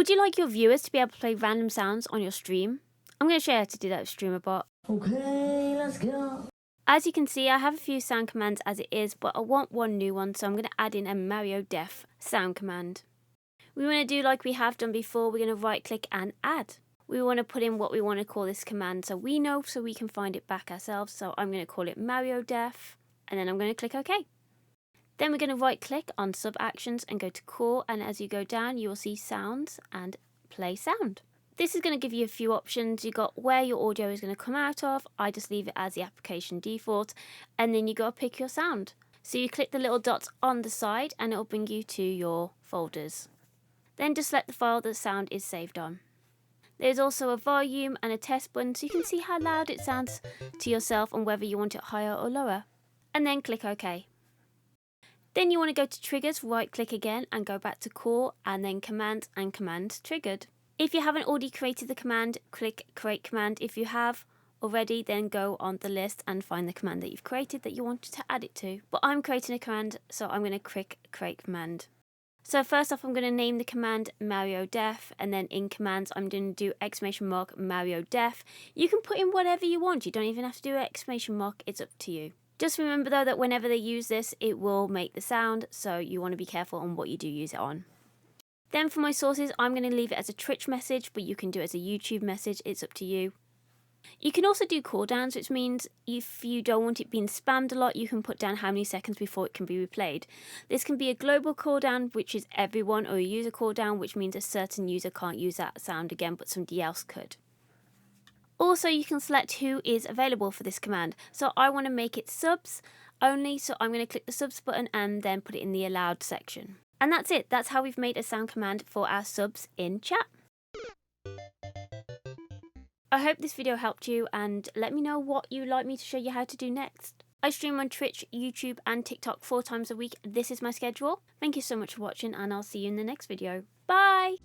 Would you like your viewers to be able to play random sounds on your stream? I'm going to show you how to do that with Streamer.bot. Okay, let's go. As you can see, I have a few sound commands as it is, but I want one new one, so I'm going to add in a Mario Def sound command. We want to do like we have done before. We're going to right click and add. We want to put in what we want to call this command so we know, so we can find it back ourselves. So I'm going to call it Mario Def, and then I'm going to click OK. Then we're going to right click on sub actions and go to core, and as you go down you will see sounds and play sound. This is going to give you a few options. You got where your audio is going to come out of. I just leave it as the application default, and then you got to pick your sound. So you click the little dots on the side and it will bring you to your folders. Then just select the file the sound is saved on. There's also a volume and a test button so you can see how loud it sounds to yourself and whether you want it higher or lower. And then click OK. Then you want to go to triggers, right click again and go back to core, and then command and command triggered. If you haven't already created the command, click create command. If you have already, then go on the list and find the command that you've created that you wanted to add it to. But I'm creating a command, so I'm going to click create command. So first off, I'm going to name the command Mario Def, and then in commands I'm going to do ! Mario Def. You can put in whatever you want. You don't even have to do ! It's up to you. Just remember though that whenever they use this, it will make the sound, so you want to be careful on what you do use it on. Then for my sources, I'm going to leave it as a Twitch message, but you can do it as a YouTube message, it's up to you. You can also do cooldowns, which means if you don't want it being spammed a lot, you can put down how many seconds before it can be replayed. This can be a global cooldown, which is everyone, or a user cooldown, which means a certain user can't use that sound again, but somebody else could. Also, you can select who is available for this command. So I want to make it subs only, so I'm going to click the subs button and then put it in the allowed section. And that's it. That's how we've made a sound command for our subs in chat. I hope this video helped you, and let me know what you'd like me to show you how to do next. I stream on Twitch, YouTube and TikTok 4 times a week. This is my schedule. Thank you so much for watching, and I'll see you in the next video. Bye!